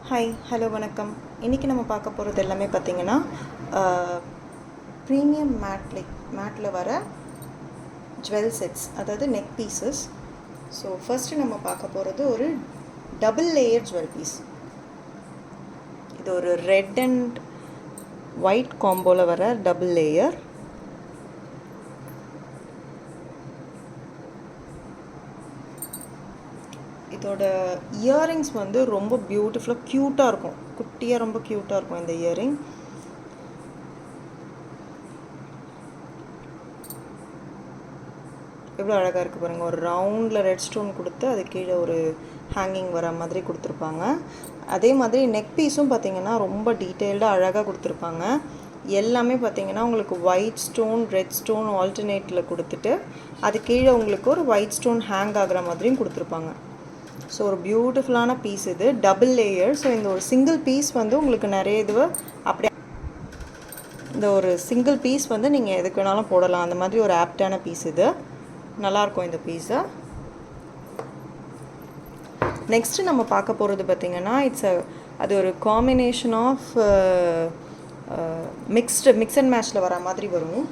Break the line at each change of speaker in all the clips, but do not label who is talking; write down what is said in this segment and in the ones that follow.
Hi hello வணக்கம். இன்றைக்கி நம்ம பார்க்க போகிறது எல்லாமே பார்த்திங்கன்னா ப்ரீமியம் மேட்டில் வர ஜுவல் செட்ஸ், அதாவது நெக் பீசஸ். ஸோ ஃபர்ஸ்ட்டு நம்ம பார்க்க போகிறது ஒரு டபுள் லேயர் ஜுவல் பீஸ். இது ஒரு ரெட் அண்ட் ஒயிட் காம்போவில் வர டபுள் லேயர். இதோட இயரிங்ஸ் வந்து ரொம்ப பியூட்டிஃபுல்லாக க்யூட்டாக இருக்கும், குட்டியாக ரொம்ப க்யூட்டாக இருக்கும் இந்த இயரிங். எவ்வளோ அழகாக இருக்குது பாருங்கள். ஒரு ரவுண்டில் ரெட் ஸ்டோன் கொடுத்து அது கீழே ஒரு ஹேங்கிங் வர மாதிரி கொடுத்துருப்பாங்க. அதே மாதிரி நெக் பீஸும் பார்த்திங்கன்னா ரொம்ப டீட்டெயில்டாக அழகாக கொடுத்துருப்பாங்க. எல்லாமே பார்த்திங்கன்னா உங்களுக்கு ஒயிட் ஸ்டோன் ரெட் ஸ்டோன் ஆல்டர்னேட்டில் கொடுத்துட்டு அது கீழே உங்களுக்கு ஒரு ஒயிட் ஸ்டோன் ஹேங் ஆகிற மாதிரியும் கொடுத்துருப்பாங்க. ஸோ ஒரு பியூட்டிஃபுல்லான பீஸ் இது, டபுள் லேயர். ஸோ இந்த ஒரு சிங்கிள் பீஸ் வந்து உங்களுக்கு நிறைய இது அப்படியே இந்த ஒரு சிங்கிள் பீஸ் வந்து நீங்கள் எதுக்கு வேணாலும் போடலாம். அந்த மாதிரி ஒரு ஆப்டான பீஸ் இது, நல்லாயிருக்கும் இந்த பீஸை. நெக்ஸ்ட்டு நம்ம பார்க்க போகிறது பார்த்திங்கன்னா அது ஒரு காம்பினேஷன் ஆஃப் மிக்ஸ் அண்ட் மேட்ச்சில் வர மாதிரி வரும்.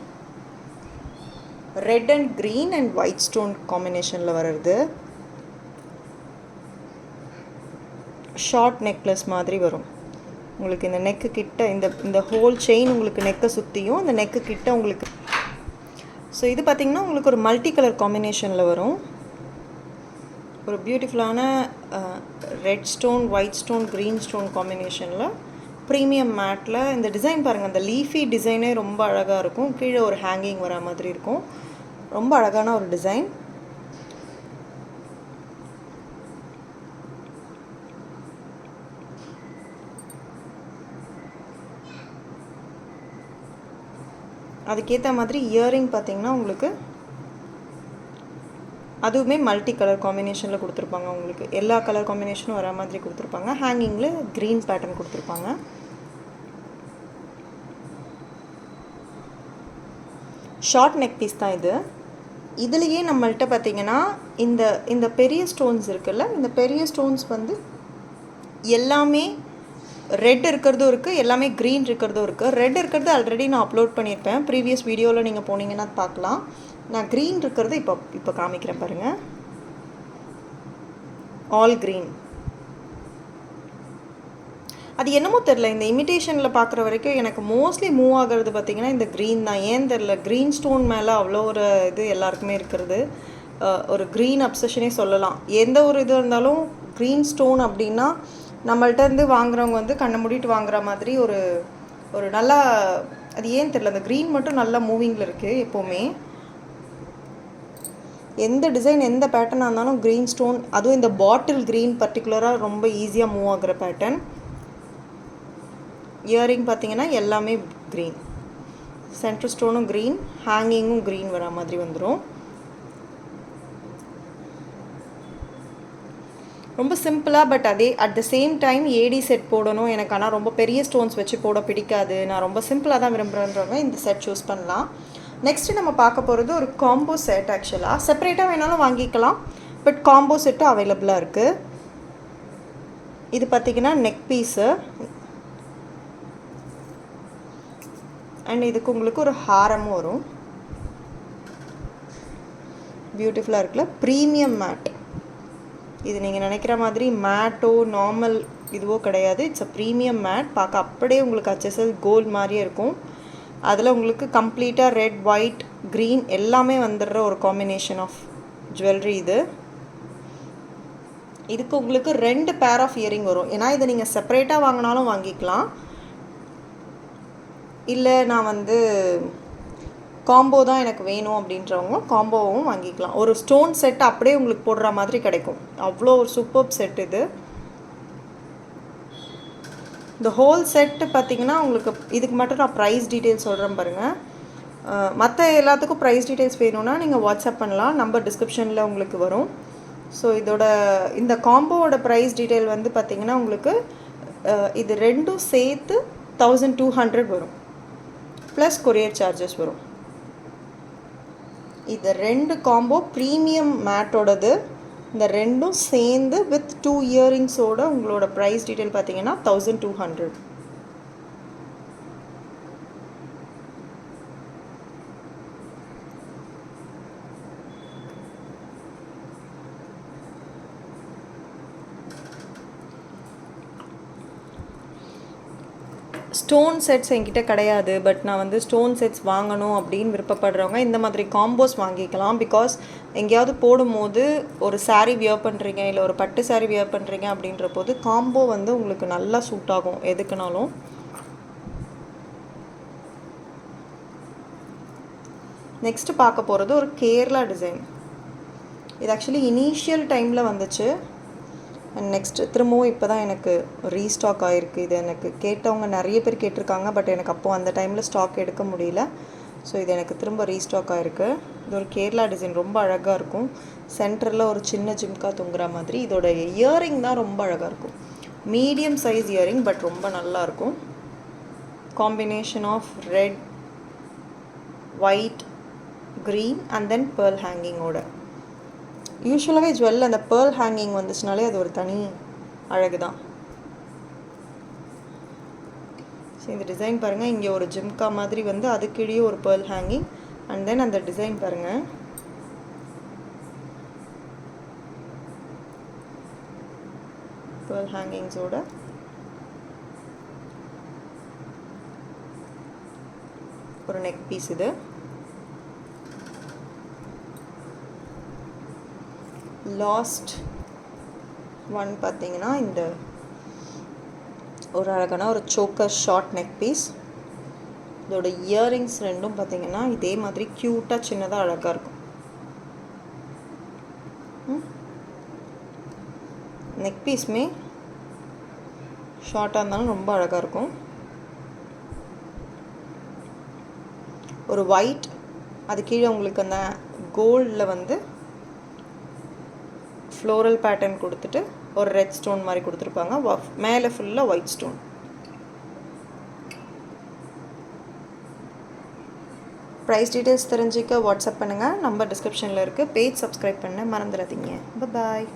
Red and green and white stone காம்பினேஷனில் வர்றது. ஷார்ட் நெக்லஸ் மாதிரி வரும் உங்களுக்கு. இந்த நெக்கு கிட்ட இந்த ஹோல் செயின் உங்களுக்கு நெக்கை சுற்றியும் இந்த நெக்கு கிட்ட உங்களுக்கு. ஸோ இது பார்த்திங்கன்னா உங்களுக்கு ஒரு மல்டி கலர் காம்பினேஷனில் வரும். ஒரு பியூட்டிஃபுல்லான red stone white stone green stone காம்பினேஷனில் ப்ரீமியம் மேட்டில் இந்த டிசைன் பாருங்கள். அந்த லீஃபி டிசைனே ரொம்ப அழகாக இருக்கும். கீழே ஒரு ஹேங்கிங் வர மாதிரி இருக்கும். ரொம்ப அழகான ஒரு டிசைன். அதுக்கேற்ற மாதிரி இயரிங் பார்த்திங்கன்னா உங்களுக்கு அதுவுமே மல்டி கலர் காம்பினேஷனில் கொடுத்துருப்பாங்க. உங்களுக்கு எல்லா கலர் காம்பினேஷனும் வர மாதிரி கொடுத்துருப்பாங்க. ஹேங்கிங்கில் க்ரீன் பேட்டர்ன் கொடுத்துருப்பாங்க. ஷார்ட் நெக் பீஸ் தான் இது. இதுலேயே நம்மள்கிட்ட பார்த்திங்கன்னா இந்த பெரிய ஸ்டோன்ஸ் இருக்குல்ல, இந்த பெரிய ஸ்டோன்ஸ் வந்து எல்லாமே ரெட் இருக்கிறதும் இருக்குது, எல்லாமே க்ரீன் இருக்கிறதும் இருக்குது. ரெட் இருக்கிறது ஆல்ரெடி நான் அப்லோட் பண்ணியிருப்பேன், ப்ரீவியஸ் வீடியோவில் நீங்கள் போனீங்கன்னா பார்க்கலாம். நான் க்ரீன் இருக்கிறது இப்போ காமிக்கிறேன் பாருங்கள். All green. அது என்னமோ தெரில, இந்த இமிட்டேஷனில் பார்க்குற வரைக்கும் எனக்கு மோஸ்ட்லி மூவ் ஆகிறது பார்த்திங்கன்னா இந்த க்ரீன் தான். ஏன் தெரில, க்ரீன் ஸ்டோன் மேலே அவ்வளோ ஒரு இது எல்லாருக்குமே இருக்கிறது. ஒரு க்ரீன் அப்சஷனே சொல்லலாம். எந்த ஒரு இது இருந்தாலும் க்ரீன் ஸ்டோன் அப்படின்னா நம்மள்ட்ட இருந்து வாங்குறவங்க வந்து கண்ணை மூடிட்டு வாங்குற மாதிரி ஒரு நல்லா, அது ஏன் தெரில, அந்த க்ரீன் மட்டும் நல்லா மூவிங்கில் இருக்குது எப்போவுமே. எந்த டிசைன் எந்த பேட்டர்னாக இருந்தாலும் க்ரீன் ஸ்டோன், அதுவும் இந்த பாட்டில் க்ரீன் பர்டிகுலராக ரொம்ப ஈஸியாக மூவ் ஆகுற பேட்டர்ன். இயரிங் பார்த்திங்கன்னா எல்லாமே க்ரீன், சென்டர் ஸ்டோனும் க்ரீன், ஹேங்கிங்கும் க்ரீன் வர மாதிரி வந்துடும். ரொம்ப சிம்பிளாக, பட் அதே at the same time AD set போடணும் எனக்கு. ஆனால் ரொம்ப பெரிய ஸ்டோன்ஸ் வச்சு போட பிடிக்காது, நான் ரொம்ப சிம்பிளாக தான் விரும்புகிறேன்றவங்க இந்த செட் சூஸ் பண்ணலாம். நெக்ஸ்ட்டு நம்ம பார்க்க போகிறது ஒரு காம்போ செட். ஆக்சுவலாக செப்பரேட்டாக வேணாலும் வாங்கிக்கலாம், பட் காம்போ செட்டும் அவைலபிளாக இருக்குது. இது பார்த்திங்கன்னா நெக் பீஸு அண்ட் இதுக்கு உங்களுக்கு ஒரு ஹாரமும் வரும். பியூட்டிஃபுல்லாக இருக்குல்ல, ப்ரீமியம் மேட். இது நீங்கள் நினைக்கிற மாதிரி மேட்டோ நார்மல் இதுவோ கிடையாது. It's a premium mat. பார்க்க அப்படியே உங்களுக்கு HSL கோல்டு மாதிரியே இருக்கும். அதில் உங்களுக்கு கம்ப்ளீட்டாக ரெட் ஒயிட் க்ரீன் எல்லாமே வந்துடுற ஒரு காம்பினேஷன் ஆஃப் ஜுவல்லரி இது. இதுக்கு உங்களுக்கு 2 பேர் ஆஃப் இயரிங் வரும். ஏன்னா இதை நீங்கள் செப்பரேட்டாக வாங்கினாலும் வாங்கிக்கலாம், இல்லை நான் வந்து காம்போ தான் எனக்கு வேணும் அப்படின்றவங்க காம்போவும் வாங்கிக்கலாம். ஒரு ஸ்டோன் செட் அப்படியே உங்களுக்கு போடுற மாதிரி கிடைக்கும். அவ்வளோ ஒரு சூப்பர் செட் இது. இந்த ஹோல் செட்டு பார்த்திங்கன்னா உங்களுக்கு இதுக்கு மட்டும் நான் ப்ரைஸ் டீட்டெயில்ஸ் சொல்கிறேன் பாருங்கள். மற்ற எல்லாத்துக்கும் ப்ரைஸ் டீட்டெயில்ஸ் வேணும்னா நீங்கள் வாட்ஸ்அப் பண்ணலாம், நம்பர் டிஸ்கிரிப்ஷனில் உங்களுக்கு வரும். ஸோ இந்த காம்போவோட ப்ரைஸ் டீட்டெயில் வந்து பார்த்திங்கன்னா உங்களுக்கு இது ரெண்டும் சேர்த்து 1200 வரும், ப்ளஸ் கொரியர் சார்ஜஸ் வரும். இது 2 காம்போ ப்ரீமியம் மேட்டோடது. இந்த ரெண்டும் சேர்ந்து வித் 2 இயரிங்ஸோட உங்களோட ப்ரைஸ் டீட்டெயில் பார்த்தீங்கன்னா 1200. ஸ்டோன் செட்ஸ் என்கிட்ட கிடையாது, பட் நான் வந்து ஸ்டோன் செட்ஸ் வாங்கணும் அப்படின்னு விருப்பப்படுறவங்க இந்த மாதிரி காம்போஸ் வாங்கிக்கலாம். பிகாஸ் எங்கேயாவது போடும்போது ஒரு saree வியர் பண்ணுறீங்க, இல்லை ஒரு பட்டு saree வியர் பண்ணுறீங்க அப்படின்ற போது காம்போ வந்து உங்களுக்கு நல்லா சூட் ஆகும் எதுக்குனாலும். நெக்ஸ்ட்டு பார்க்க போகிறது ஒரு கேரளா டிசைன். இது ஆக்சுவலி இனிஷியல் டைமில் வந்துச்சு, அண்ட் நெக்ஸ்ட்டு திரும்பவும் இப்போ தான் எனக்கு ரீஸ்டாக் ஆகிருக்கு. இது எனக்கு கேட்டவங்க நிறைய பேர் கேட்டிருக்காங்க, பட் எனக்கு அப்போது அந்த டைமில் ஸ்டாக் எடுக்க முடியல. ஸோ இது எனக்கு திரும்ப ரீஸ்டாக் ஆகிருக்கு. இது ஒரு கேரளா டிசைன், ரொம்ப அழகாக இருக்கும். சென்டரில் ஒரு சின்ன ஜிம்கா தொங்குற மாதிரி. இதோட இயரிங் தான் ரொம்ப அழகாக இருக்கும். மீடியம் சைஸ் இயரிங், பட் ரொம்ப நல்லாயிருக்கும். Combination of red, white, green and then pearl ஹேங்கிங்கோட. யூஸ்வலாகவே ஜுவல்ல அந்த பேர்ல் ஹேங்கிங் வந்துச்சுனாலே அது ஒரு தனி அழகு தான். ஸோ இந்த டிசைன் பாருங்கள், இங்கே ஒரு ஜிம்கா மாதிரி வந்து அதுக்கிடையே ஒரு பேர்ல் ஹேங்கிங், அண்ட் தென் அந்த டிசைன் பாருங்கள். பேர்ல் ஹேங்கிங்ஸோட ஒரு நெக் பீஸ். இது லாஸ்ட் ஒன் பார்த்தீங்கன்னா இந்த ஒரு அழகான ஒரு சோக்கர் ஷார்ட் நெக் பீஸ். இதோட இயரிங்ஸ் ரெண்டும் பார்த்தீங்கன்னா இதே மாதிரி க்யூட்டாக சின்னதாக அழகாக இருக்கும். நெக் பீஸுமே ஷார்ட்டாக இருந்தாலும் ரொம்ப அழகாக இருக்கும். ஒரு ஒயிட், அது கீழே உங்களுக்கு அந்த கோல்டில் வந்து ஃப்ளோரல் பேட்டர்ன் கொடுத்துட்டு ஒரு ரெட் ஸ்டோன் மாதிரி கொடுத்துருப்பாங்க. மேலே ஃபுல்லாக ஒயிட் ஸ்டோன். ப்ரைஸ் டீட்டெயில்ஸ் தெரிஞ்சிக்க வாட்ஸ்அப் பண்ணுங்கள். நம்பர் டிஸ்கிரிப்ஷனில் இருக்குது. பேஜ் சப்ஸ்கிரைப் பண்ண மறந்துடாதீங்க. பாய்.